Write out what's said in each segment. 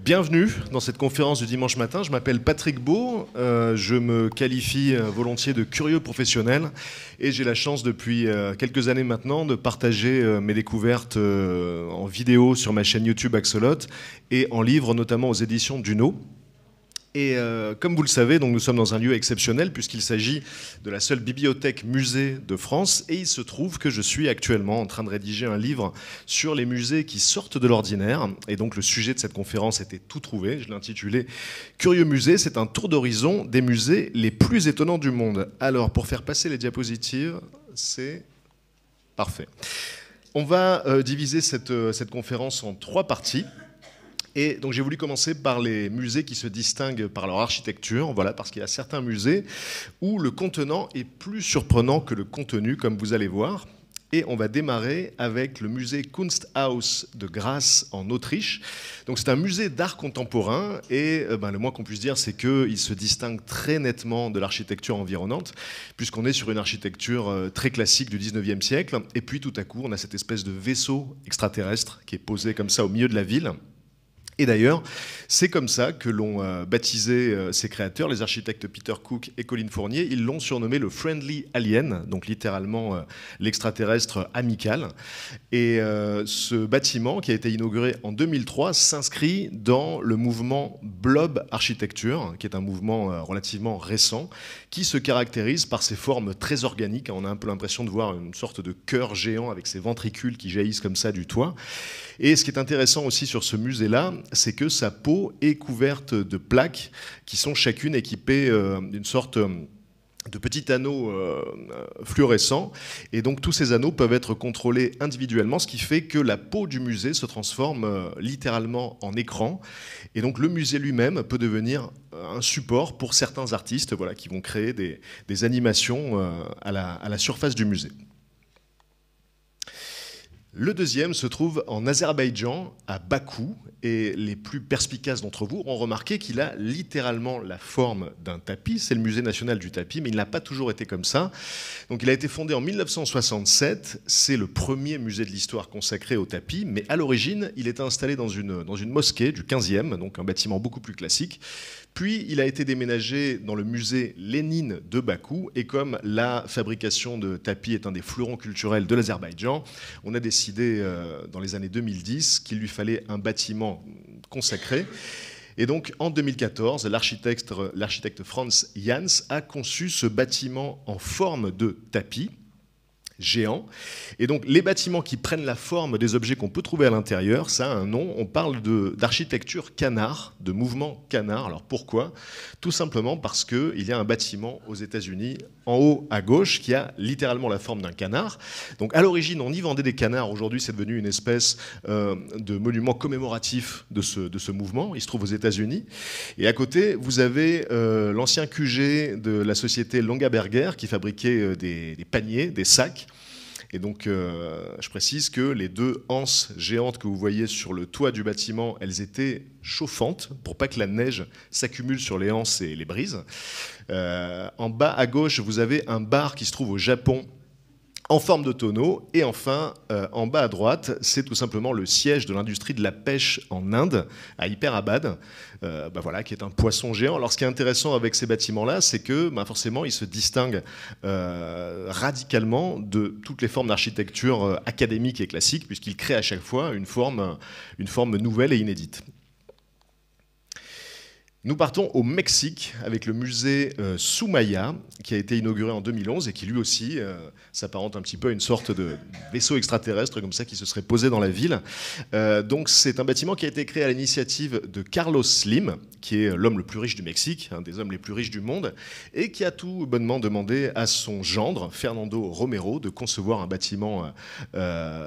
Bienvenue dans cette conférence du dimanche matin. Je m'appelle Patrick Beau, je me qualifie volontiers de curieux professionnel et j'ai la chance depuis quelques années maintenant de partager mes découvertes en vidéo sur ma chaîne YouTube Axolot et en livre notamment aux éditions Duno. Et comme vous le savez, donc nous sommes dans un lieu exceptionnel puisqu'il s'agit de la seule bibliothèque musée de France et il se trouve que je suis actuellement en train de rédiger un livre sur les musées qui sortent de l'ordinaire. Et donc le sujet de cette conférence était tout trouvé, je l'ai intitulé « Curieux musée », c'est un tour d'horizon des musées les plus étonnants du monde. Alors pour faire passer les diapositives, c'est parfait. On va diviser cette conférence en 3 parties. Et donc j'ai voulu commencer par les musées qui se distinguent par leur architecture, voilà, parce qu'il y a certains musées où le contenant est plus surprenant que le contenu, comme vous allez voir. Et on va démarrer avec le musée Kunsthaus de Graz en Autriche. Donc c'est un musée d'art contemporain et le moins qu'on puisse dire, c'est qu'il se distingue très nettement de l'architecture environnante, puisqu'on est sur une architecture très classique du 19e siècle. Et puis tout à coup, on a cette espèce de vaisseau extraterrestre qui est posé comme ça au milieu de la ville. Et d'ailleurs, c'est comme ça que l'ont baptisé ses créateurs, les architectes Peter Cook et Colin Fournier. Ils l'ont surnommé le Friendly Alien, donc littéralement l'extraterrestre amical. Et ce bâtiment, qui a été inauguré en 2003, s'inscrit dans le mouvement Blob Architecture, qui est un mouvement relativement récent, qui se caractérise par ses formes très organiques. On a un peu l'impression de voir une sorte de cœur géant avec ses ventricules qui jaillissent comme ça du toit. Et ce qui est intéressant aussi sur ce musée-là, c'est que sa peau est couverte de plaques qui sont chacune équipées d'une sorte de petits anneaux fluorescents. Et donc tous ces anneaux peuvent être contrôlés individuellement, ce qui fait que la peau du musée se transforme littéralement en écran. Et donc le musée lui-même peut devenir un support pour certains artistes, voilà, qui vont créer des animations à la surface du musée. Le deuxième se trouve en Azerbaïdjan, à Bakou, et les plus perspicaces d'entre vous auront remarqué qu'il a littéralement la forme d'un tapis. C'est le musée national du tapis, mais il n'a pas toujours été comme ça. Donc il a été fondé en 1967, c'est le premier musée de l'histoire consacré au tapis, mais à l'origine, il était installé dans une mosquée du 15e, donc un bâtiment beaucoup plus classique. Puis il a été déménagé dans le musée Lénine de Bakou, et comme la fabrication de tapis est un des fleurons culturels de l'Azerbaïdjan, on a décidé dans les années 2010 qu'il lui fallait un bâtiment consacré. Et donc en 2014, l'architecte Franz Jans a conçu ce bâtiment en forme de tapis géant. Et donc les bâtiments qui prennent la forme des objets qu'on peut trouver à l'intérieur, ça a un nom, on parle d'architecture canard, de mouvement canard. Alors pourquoi? Tout simplement parce qu'il y a un bâtiment aux États-Unis en haut à gauche qui a littéralement la forme d'un canard. Donc à l'origine on y vendait des canards, aujourd'hui c'est devenu une espèce de monument commémoratif de ce mouvement, il se trouve aux États-Unis. Et à côté vous avez l'ancien QG de la société Longaberger qui fabriquait des paniers, des sacs. Et donc, je précise que les 2 anses géantes que vous voyez sur le toit du bâtiment, elles étaient chauffantes pour pas que la neige s'accumule sur les anses et les brise. En bas à gauche, vous avez un bar qui se trouve au Japon en forme de tonneau. Et enfin, en bas à droite, c'est tout simplement le siège de l'industrie de la pêche en Inde, à Hyperabad, voilà, qui est un poisson géant. Alors ce qui est intéressant avec ces bâtiments-là, c'est que forcément, ils se distinguent radicalement de toutes les formes d'architecture académique et classique, puisqu'ils créent à chaque fois une forme nouvelle et inédite. Nous partons au Mexique avec le musée Soumaya, qui a été inauguré en 2011 et qui lui aussi s'apparente un petit peu à une sorte de vaisseau extraterrestre comme ça qui se serait posé dans la ville. Donc c'est un bâtiment qui a été créé à l'initiative de Carlos Slim, qui est l'homme le plus riche du Mexique, un des hommes les plus riches du monde, et qui a tout bonnement demandé à son gendre, Fernando Romero, de concevoir un bâtiment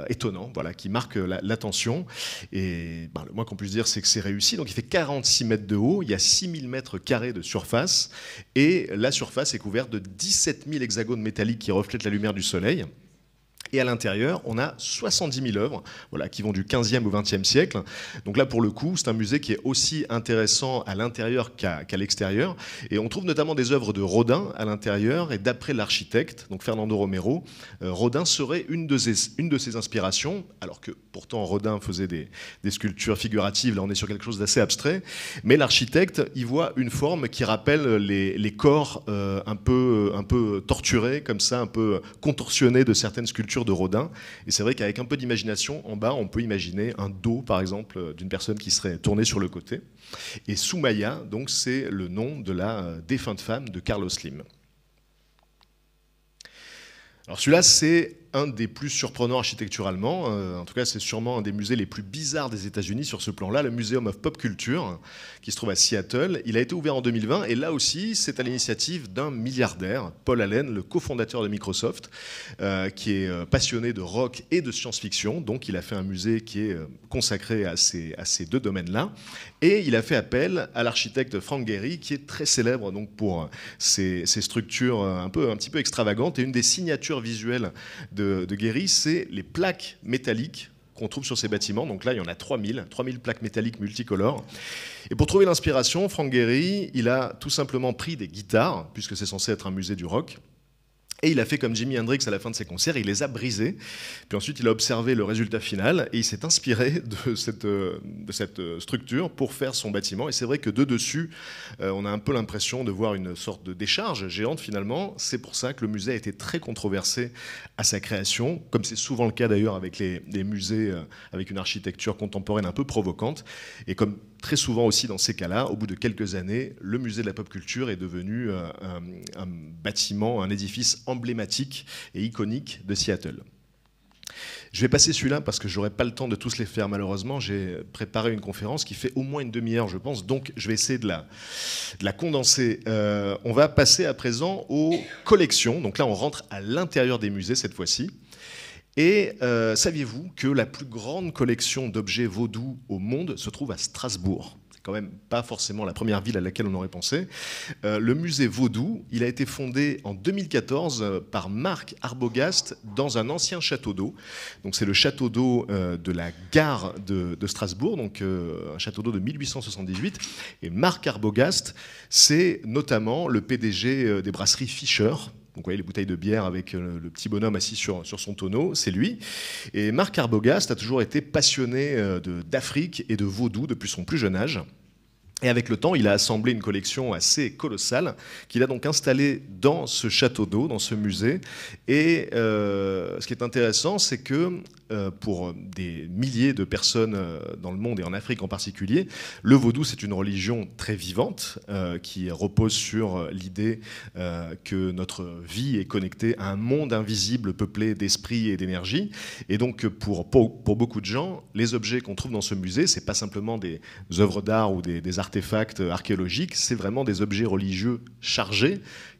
étonnant, voilà, qui marque l'attention. Et le moins qu'on puisse dire, c'est que c'est réussi. Donc il fait 46 mètres de haut, il y a 6000 mètres carrés de surface, et la surface est couverte de 17 000 hexagones métalliques qui reflètent la lumière du soleil. Et à l'intérieur, on a 70 000 œuvres, voilà, qui vont du 15e au 20e siècle. Donc là, pour le coup, c'est un musée qui est aussi intéressant à l'intérieur qu'à l'extérieur. Et on trouve notamment des œuvres de Rodin à l'intérieur. Et d'après l'architecte, donc Fernando Romero, Rodin serait une de ses inspirations, alors que pourtant Rodin faisait des sculptures figuratives. Là, on est sur quelque chose d'assez abstrait. Mais l'architecte y voit une forme qui rappelle les corps un peu torturés, comme ça, un peu contorsionnés de certaines sculptures de Rodin. Et c'est vrai qu'avec un peu d'imagination, en bas, on peut imaginer un dos, par exemple, d'une personne qui serait tournée sur le côté. Et Soumaya, donc, c'est le nom de la défunte femme de Carlos Slim. Alors celui-là, c'est un des plus surprenants architecturalement. En tout cas, c'est sûrement un des musées les plus bizarres des États-Unis sur ce plan-là, le Museum of Pop Culture, qui se trouve à Seattle. Il a été ouvert en 2020 et là aussi, c'est à l'initiative d'un milliardaire, Paul Allen, le cofondateur de Microsoft, qui est passionné de rock et de science-fiction. Donc, il a fait un musée qui est consacré à ces deux domaines-là. Et il a fait appel à l'architecte Frank Gehry, qui est très célèbre donc, pour ses structures un petit peu extravagantes. Et une des signatures visuelles de Gehry, c'est les plaques métalliques qu'on trouve sur ces bâtiments. Donc là, il y en a 3000 plaques métalliques multicolores. Et pour trouver l'inspiration, Frank Gehry, il a tout simplement pris des guitares, puisque c'est censé être un musée du rock. Et il a fait comme Jimi Hendrix à la fin de ses concerts, il les a brisés. Puis ensuite, il a observé le résultat final et il s'est inspiré de cette structure pour faire son bâtiment. Et c'est vrai que de dessus, on a un peu l'impression de voir une sorte de décharge géante finalement. C'est pour ça que le musée a été très controversé à sa création, comme c'est souvent le cas d'ailleurs avec les musées avec une architecture contemporaine un peu provocante. Et comme très souvent aussi dans ces cas-là, au bout de quelques années, le musée de la pop culture est devenu un bâtiment, un édifice emblématique et iconique de Seattle. Je vais passer celui-là parce que je n'aurai pas le temps de tous les faire malheureusement. J'ai préparé une conférence qui fait au moins une demi-heure, je pense, donc je vais essayer de la condenser. On va passer à présent aux collections. Donc là, on rentre à l'intérieur des musées cette fois-ci. Et saviez-vous que la plus grande collection d'objets vaudous au monde se trouve à Strasbourg ? C'est quand même pas forcément la première ville à laquelle on aurait pensé. Le musée Vaudou, il a été fondé en 2014 par Marc Arbogast dans un ancien château d'eau. Donc c'est le château d'eau de la gare de Strasbourg, donc un château d'eau de 1878. Et Marc Arbogast, c'est notamment le PDG des brasseries Fischer. Donc vous voyez les bouteilles de bière avec le petit bonhomme assis sur son tonneau, c'est lui. Et Marc Arbogast a toujours été passionné d'Afrique et de vaudou depuis son plus jeune âge. Et avec le temps, il a assemblé une collection assez colossale qu'il a donc installée dans ce château d'eau, dans ce musée. Et ce qui est intéressant, c'est que pour des milliers de personnes dans le monde et en Afrique en particulier, le vaudou, c'est une religion très vivante qui repose sur l'idée que notre vie est connectée à un monde invisible peuplé d'esprit et d'énergie. Et donc, pour beaucoup de gens, les objets qu'on trouve dans ce musée, c'est pas simplement des œuvres d'art ou des artefacts archéologiques, c'est vraiment des objets religieux chargés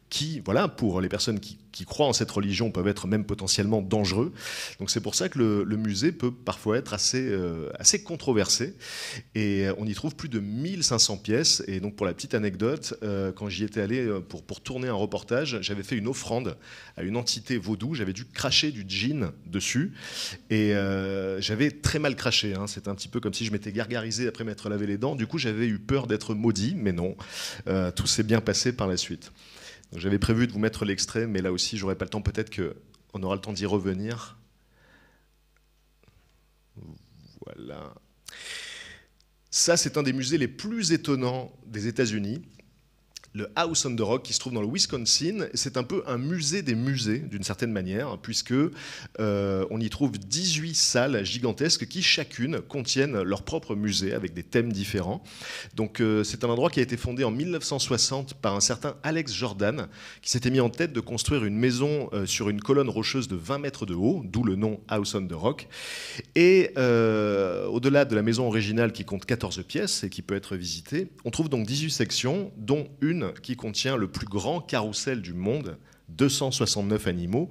qui, voilà, pour les personnes qui croient en cette religion, peuvent être même potentiellement dangereux. Donc c'est pour ça que le musée peut parfois être assez controversé. Et on y trouve plus de 1500 pièces. Et donc pour la petite anecdote, quand j'y étais allé pour tourner un reportage, j'avais fait une offrande à une entité vaudou. J'avais dû cracher du gin dessus. Et j'avais très mal craché. Hein. C'était un petit peu comme si je m'étais gargarisé après m'être lavé les dents. Du coup, j'avais eu peur d'être maudit, mais non. Tout s'est bien passé par la suite. J'avais prévu de vous mettre l'extrait, mais là aussi, j'aurai pas le temps. Peut-être qu'on aura le temps d'y revenir. Voilà. Ça, c'est un des musées les plus étonnants des États-Unis. Le House on the Rock, qui se trouve dans le Wisconsin. C'est un peu un musée des musées, d'une certaine manière, puisque on y trouve 18 salles gigantesques qui, chacune, contiennent leur propre musée avec des thèmes différents. Donc c'est un endroit qui a été fondé en 1960 par un certain Alex Jordan, qui s'était mis en tête de construire une maison sur une colonne rocheuse de 20 mètres de haut, d'où le nom House on the Rock. Et au-delà de la maison originale qui compte 14 pièces et qui peut être visitée, on trouve donc 18 sections, dont une qui contient le plus grand carrousel du monde, 269 animaux.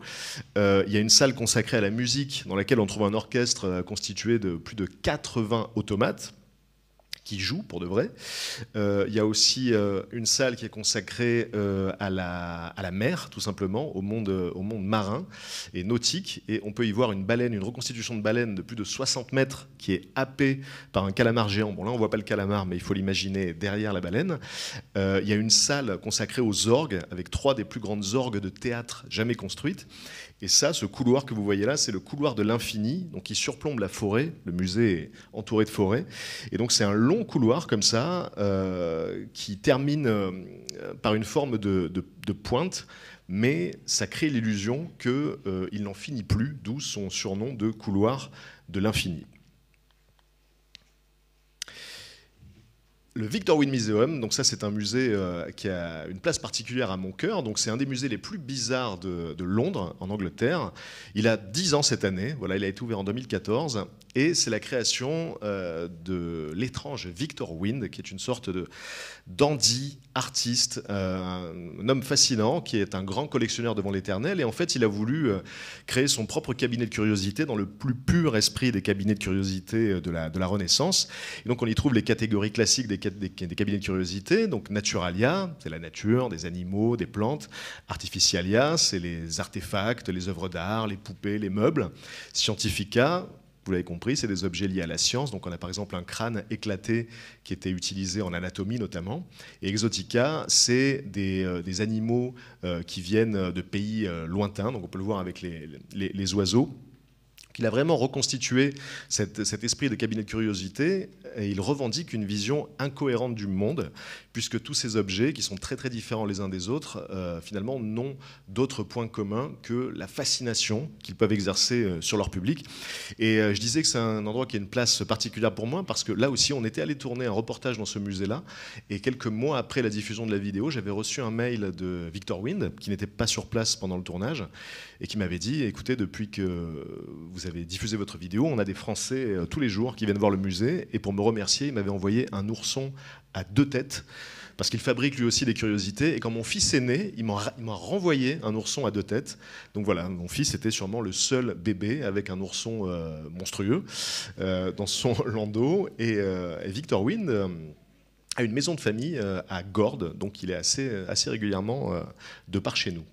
Il y a une salle consacrée à la musique dans laquelle on trouve un orchestre constitué de plus de 80 automates qui joue pour de vrai. Il y a aussi une salle qui est consacrée à la mer, tout simplement, au monde marin et nautique. Et on peut y voir une baleine, une reconstitution de baleine de plus de 60 mètres qui est happée par un calamar géant. Bon, là, on ne voit pas le calamar, mais il faut l'imaginer derrière la baleine. Il y a une salle consacrée aux orgues, avec 3 des plus grandes orgues de théâtre jamais construites. Et ça, ce couloir que vous voyez là, c'est le couloir de l'infini, donc qui surplombe la forêt. Le musée est entouré de forêt. Et donc c'est un long couloir comme ça, qui termine par une forme de pointe, mais ça crée l'illusion qu'il n'en finit plus, d'où son surnom de couloir de l'infini. Le Victor Wynne Museum, donc ça c'est un musée qui a une place particulière à mon cœur. Donc c'est un des musées les plus bizarres de Londres, en Angleterre. Il a 10 ans cette année. Voilà, il a été ouvert en 2014 et c'est la création de l'étrange Victor Wynne, qui est une sorte de dandy, artiste, un homme fascinant qui est un grand collectionneur devant l'éternel. Et en fait, il a voulu créer son propre cabinet de curiosité dans le plus pur esprit des cabinets de curiosité de la Renaissance. Et donc on y trouve les catégories classiques des cabinets de curiosité. Donc Naturalia, c'est la nature, des animaux, des plantes. Artificialia, c'est les artefacts, les œuvres d'art, les poupées, les meubles. Scientifica, vous l'avez compris, c'est des objets liés à la science. Donc on a par exemple un crâne éclaté qui était utilisé en anatomie notamment. Et Exotica, c'est des animaux qui viennent de pays lointains. Donc on peut le voir avec les oiseaux. Il a vraiment reconstitué cet esprit de cabinet de curiosité et il revendique une vision incohérente du monde, puisque tous ces objets, qui sont très très différents les uns des autres, finalement n'ont d'autres points communs que la fascination qu'ils peuvent exercer sur leur public. Et je disais que c'est un endroit qui a une place particulière pour moi, parce que là aussi, on était allé tourner un reportage dans ce musée-là, et quelques mois après la diffusion de la vidéo, j'avais reçu un mail de Victor Wynne, qui n'était pas sur place pendant le tournage, et qui m'avait dit, écoutez, depuis que vous avez diffusé votre vidéo, on a des Français tous les jours qui viennent voir le musée, et pour me remercier, il m'avait envoyé un ourson à 2 têtes, parce qu'il fabrique lui aussi des curiosités, et quand mon fils est né, il m'a renvoyé un ourson à 2 têtes. Donc voilà, mon fils était sûrement le seul bébé avec un ourson monstrueux dans son landau, et Victor Wynne a une maison de famille à Gordes, donc il est assez régulièrement de par chez nous.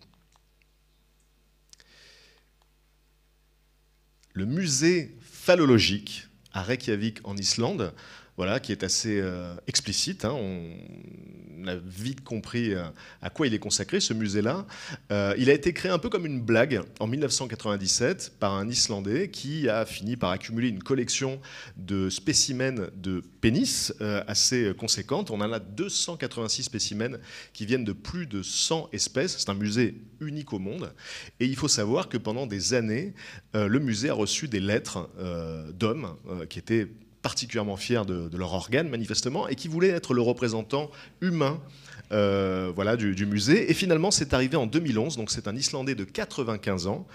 Le musée phallologique à Reykjavik en Islande, voilà, qui est assez explicite. Hein, on a vite compris à quoi il est consacré, ce musée-là. Il a été créé un peu comme une blague en 1997 par un Islandais qui a fini par accumuler une collection de spécimens de pénis assez conséquente. On en a 286 spécimens qui viennent de plus de 100 espèces. C'est un musée unique au monde. Et il faut savoir que pendant des années, le musée a reçu des lettres d'hommes qui étaient particulièrement fiers de leur organe, manifestement, et qui voulaient être le représentant humain voilà, du musée. Et finalement, c'est arrivé en 2011, donc c'est un Islandais de 95 ans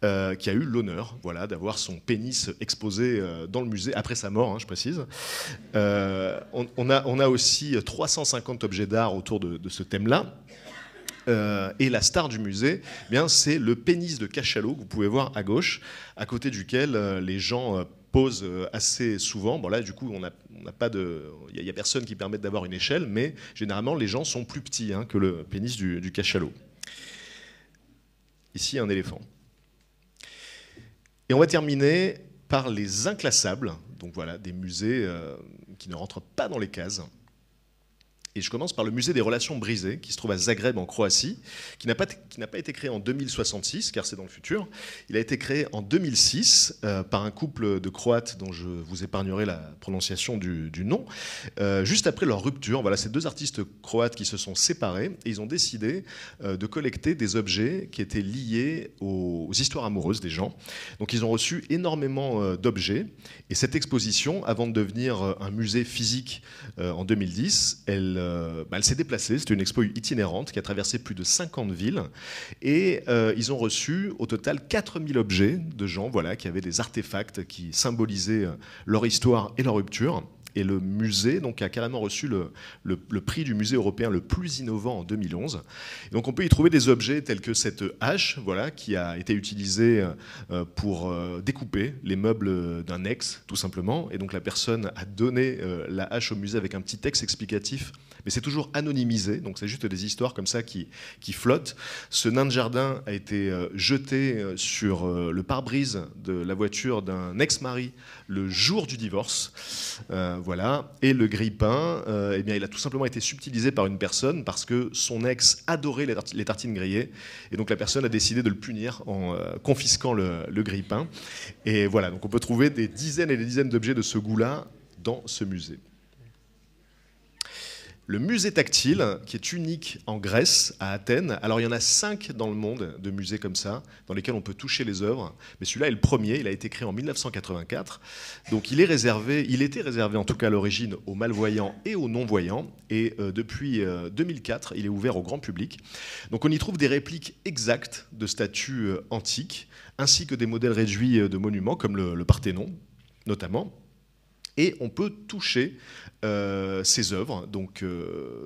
qui a eu l'honneur, voilà, d'avoir son pénis exposé dans le musée, après sa mort, hein, je précise. On a aussi 350 objets d'art autour de ce thème-là. Et la star du musée, eh bien, c'est le pénis de cachalot que vous pouvez voir à gauche, à côté duquel les gens posent assez souvent. Bon là, du coup, il n'y a personne qui permette d'avoir une échelle, mais généralement, les gens sont plus petits hein, que le pénis du cachalot. Ici, un éléphant. Et on va terminer par les inclassables, donc voilà, des musées qui ne rentrent pas dans les cases. Et je commence par le musée des relations brisées, qui se trouve à Zagreb en Croatie, qui n'a pas été créé en 2066, car c'est dans le futur. Il a été créé en 2006 par un couple de Croates dont je vous épargnerai la prononciation du nom, juste après leur rupture. Voilà, c'est 2 artistes croates qui se sont séparés et ils ont décidé de collecter des objets qui étaient liés aux histoires amoureuses des gens. Donc ils ont reçu énormément d'objets et cette exposition, avant de devenir un musée physique en 2010, elle s'est déplacée, c'était une expo itinérante qui a traversé plus de 50 villes et ils ont reçu au total 4000 objets de gens voilà, qui avaient des artefacts qui symbolisaient leur histoire et leur rupture. Et le musée donc, a carrément reçu le prix du musée européen le plus innovant en 2011. Et donc on peut y trouver des objets tels que cette hache, voilà, qui a été utilisée pour découper les meubles d'un ex, tout simplement. Et donc la personne a donné la hache au musée avec un petit texte explicatif, mais c'est toujours anonymisé, donc c'est juste des histoires comme ça qui flottent. Ce nain de jardin a été jeté sur le pare-brise de la voiture d'un ex-mari le jour du divorce. Voilà. Et le grille-pain, eh bien, il a tout simplement été subtilisé par une personne parce que son ex adorait les tartines grillées. Et donc la personne a décidé de le punir en confisquant le grille-pain. Et voilà, donc on peut trouver des dizaines et des dizaines d'objets de ce goût-là dans ce musée. Le musée tactile, qui est unique en Grèce, à Athènes. Alors il y en a 5 dans le monde de musées comme ça, dans lesquels on peut toucher les œuvres. Mais celui-là est le premier, il a été créé en 1984. Donc il était réservé en tout cas à l'origine aux malvoyants et aux non-voyants. Et depuis 2004, il est ouvert au grand public. Donc on y trouve des répliques exactes de statues antiques, ainsi que des modèles réduits de monuments, comme le Parthénon, notamment. Et on peut toucher ces œuvres. Donc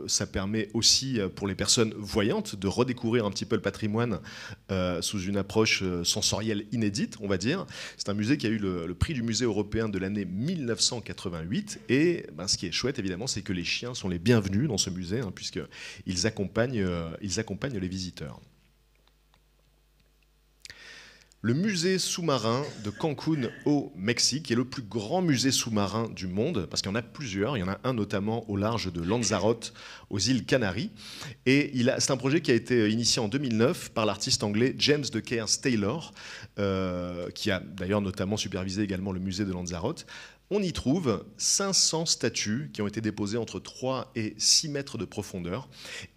ça permet aussi pour les personnes voyantes de redécouvrir un petit peu le patrimoine sous une approche sensorielle inédite, on va dire. C'est un musée qui a eu le prix du musée européen de l'année 1988. Et ce qui est chouette, évidemment, c'est que les chiens sont les bienvenus dans ce musée, hein, puisqu'ils accompagnent les visiteurs. Le musée sous-marin de Cancún au Mexique est le plus grand musée sous-marin du monde, parce qu'il y en a plusieurs. Il y en a un notamment au large de Lanzarote, aux îles Canaries. Et c'est un projet qui a été initié en 2009 par l'artiste anglais James de Cairns Taylor, qui a d'ailleurs notamment supervisé également le musée de Lanzarote. On y trouve 500 statues qui ont été déposées entre 3 et 6 mètres de profondeur.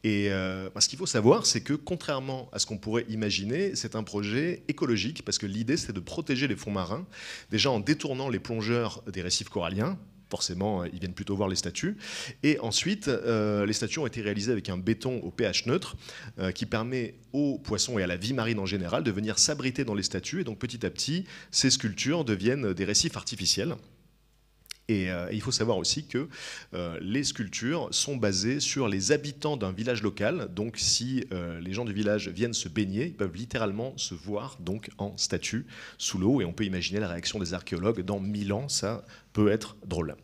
Et ce qu'il faut savoir, c'est que contrairement à ce qu'on pourrait imaginer, c'est un projet écologique, parce que l'idée, c'est de protéger les fonds marins, déjà en détournant les plongeurs des récifs coralliens. Forcément, ils viennent plutôt voir les statues. Et ensuite, les statues ont été réalisées avec un béton au pH neutre qui permet aux poissons et à la vie marine en général de venir s'abriter dans les statues. Et donc petit à petit, ces sculptures deviennent des récifs artificiels. Et il faut savoir aussi que les sculptures sont basées sur les habitants d'un village local. Donc si les gens du village viennent se baigner, ils peuvent littéralement se voir donc, en statue sous l'eau. Et on peut imaginer la réaction des archéologues dans 1000 ans. Ça peut être drôle.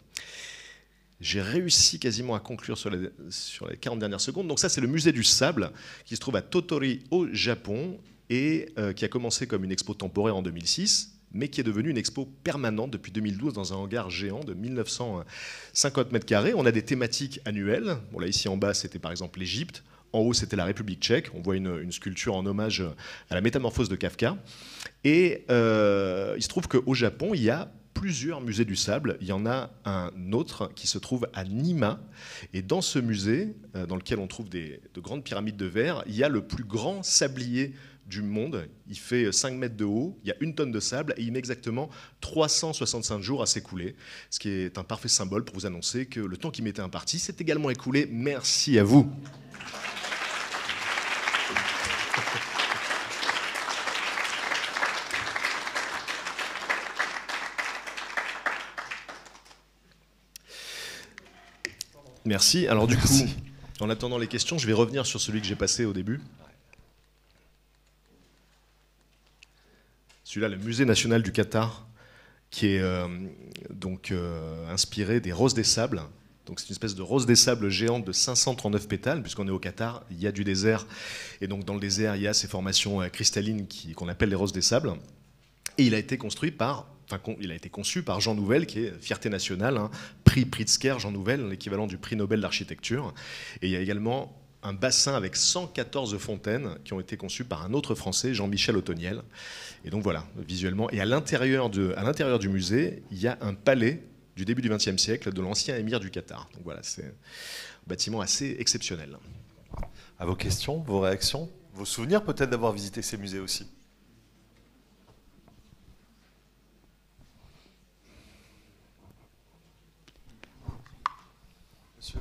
J'ai réussi quasiment à conclure sur les 40 dernières secondes. Donc ça, c'est le musée du sable qui se trouve à Tottori au Japon et qui a commencé comme une expo temporaire en 2006. Mais qui est devenue une expo permanente depuis 2012 dans un hangar géant de 1950 mètres carrés. On a des thématiques annuelles. Bon, là, ici en bas, c'était par exemple l'Égypte. En haut, c'était la République tchèque. On voit une sculpture en hommage à la métamorphose de Kafka. Et il se trouve qu'au Japon, il y a plusieurs musées du sable. Il y en a un autre qui se trouve à Nima. Et dans ce musée, dans lequel on trouve de grandes pyramides de verre, il y a le plus grand sablier du monde. Il fait 5 mètres de haut, il y a 1 tonne de sable et il met exactement 365 jours à s'écouler, ce qui est un parfait symbole pour vous annoncer que le temps qui m'était imparti s'est également écoulé. Merci à vous. Merci. Alors du coup, en attendant les questions, je vais revenir sur celui que j'ai passé au début. Celui-là, le Musée national du Qatar, qui est inspiré des roses des sables. Donc c'est une espèce de rose des sables géante de 539 pétales, puisqu'on est au Qatar, il y a du désert, et donc dans le désert, il y a ces formations cristallines qu'on appelle les roses des sables. Et il a été conçu par Jean Nouvel, qui est fierté nationale, hein, prix Pritzker Jean Nouvel, l'équivalent du prix Nobel d'architecture. Et il y a également un bassin avec 114 fontaines qui ont été conçues par un autre Français, Jean-Michel Ottoniel. Et donc voilà, visuellement. Et à l'intérieur du musée, il y a un palais du début du XXe siècle de l'ancien émir du Qatar. Donc voilà, c'est un bâtiment assez exceptionnel. À vos questions, vos réactions, vos souvenirs peut-être d'avoir visité ces musées aussi. Monsieur.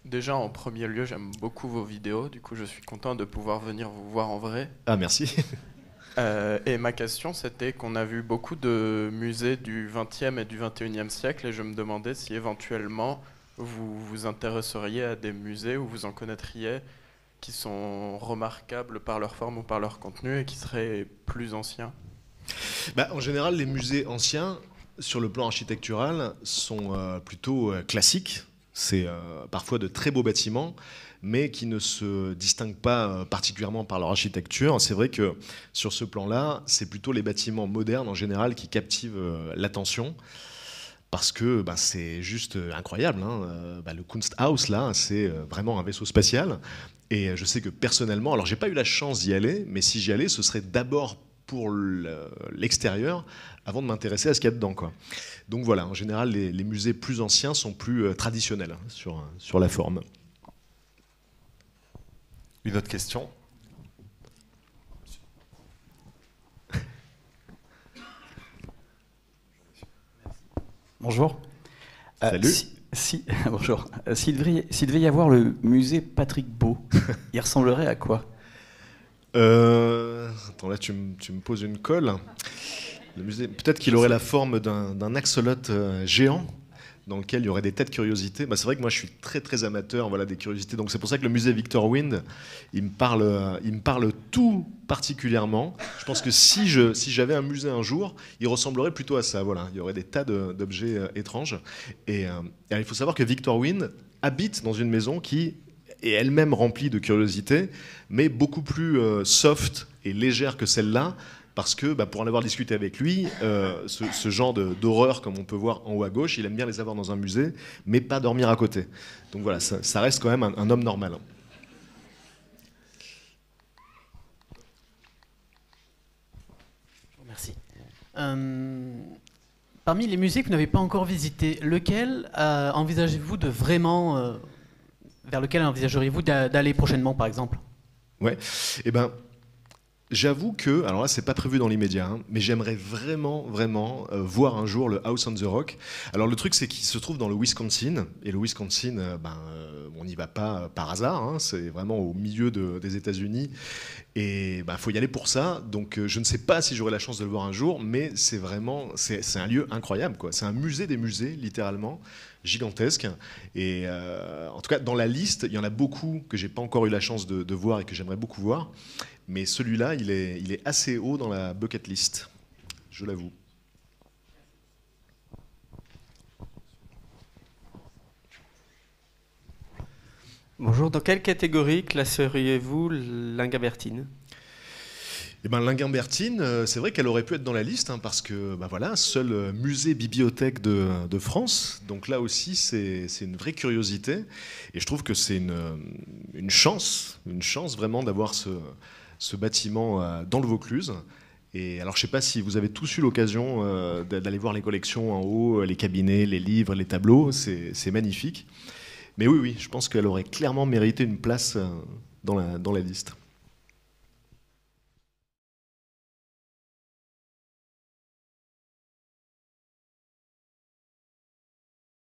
Déjà, en premier lieu, j'aime beaucoup vos vidéos. Du coup, je suis content de pouvoir venir vous voir en vrai. Ah, merci. Et ma question, c'était qu'on a vu beaucoup de musées du XXe et du XXIe siècle, et je me demandais si éventuellement vous vous intéresseriez à des musées où vous en connaîtriez qui sont remarquables par leur forme ou par leur contenu et qui seraient plus anciens. Bah, en général, les musées anciens, sur le plan architectural, sont plutôt classiques. C'est parfois de très beaux bâtiments, mais qui ne se distinguent pas particulièrement par leur architecture. C'est vrai que sur ce plan-là, c'est plutôt les bâtiments modernes en général qui captivent l'attention. Parce que bah, c'est juste incroyable, hein. Bah, le Kunsthaus, là, c'est vraiment un vaisseau spatial. Et je sais que personnellement, alors j'ai pas eu la chance d'y aller, mais si j'y allais, ce serait d'abord pour l'extérieur, avant de m'intéresser à ce qu'il y a dedans, quoi. Donc voilà, en général, les musées plus anciens sont plus traditionnels hein, sur la forme. Une autre question? Bonjour. Salut. Bonjour. S'il devait y avoir le musée Patrick Beau, il ressemblerait à quoi? Attends, là, tu me poses une colle. Le musée, peut-être qu'il aurait la forme d'un axolote géant dans lequel il y aurait des tas de curiosités. Bah, c'est vrai que moi je suis très très amateur, voilà, des curiosités. Donc c'est pour ça que le musée Victor Wind, il me parle tout particulièrement. Je pense que si j'avais un musée un jour, il ressemblerait plutôt à ça. Voilà, il y aurait des tas d'objets étranges. Et il faut savoir que Victor Wind habite dans une maison qui est elle-même remplie de curiosités, mais beaucoup plus soft et légère que celle-là. Parce que, bah, pour en avoir discuté avec lui, ce genre d'horreur, comme on peut voir en haut à gauche, il aime bien les avoir dans un musée, mais pas dormir à côté. Donc voilà, ça reste quand même un homme normal. Merci. Parmi les musées que vous n'avez pas encore visités, lequel envisagez-vous de vraiment... vers lequel envisageriez-vous d'aller prochainement, par exemple? Ouais, eh ben... J'avoue que, alors là c'est pas prévu dans l'immédiat, hein, mais j'aimerais vraiment voir un jour le House on the Rock. Alors le truc c'est qu'il se trouve dans le Wisconsin, et le Wisconsin, on n'y va pas par hasard, hein, c'est vraiment au milieu des États-Unis, et faut y aller pour ça. Donc je ne sais pas si j'aurai la chance de le voir un jour, mais c'est un lieu incroyable, quoi. C'est un musée des musées, littéralement, gigantesque. Et en tout cas dans la liste, il y en a beaucoup que j'ai pas encore eu la chance de voir et que j'aimerais beaucoup voir. Mais celui-là, il est assez haut dans la bucket list, je l'avoue. Bonjour, dans quelle catégorie classeriez-vous l'Ingabertine? Eh ben, l'Inguimbertine, c'est vrai qu'elle aurait pu être dans la liste, hein, parce que voilà, seul musée bibliothèque de France. Donc là aussi, c'est une vraie curiosité. Et je trouve que c'est une chance vraiment d'avoir ce bâtiment dans le Vaucluse. Et alors, je ne sais pas si vous avez tous eu l'occasion d'aller voir les collections en haut, les cabinets, les livres, les tableaux. C'est magnifique. Mais oui, je pense qu'elle aurait clairement mérité une place dans la liste.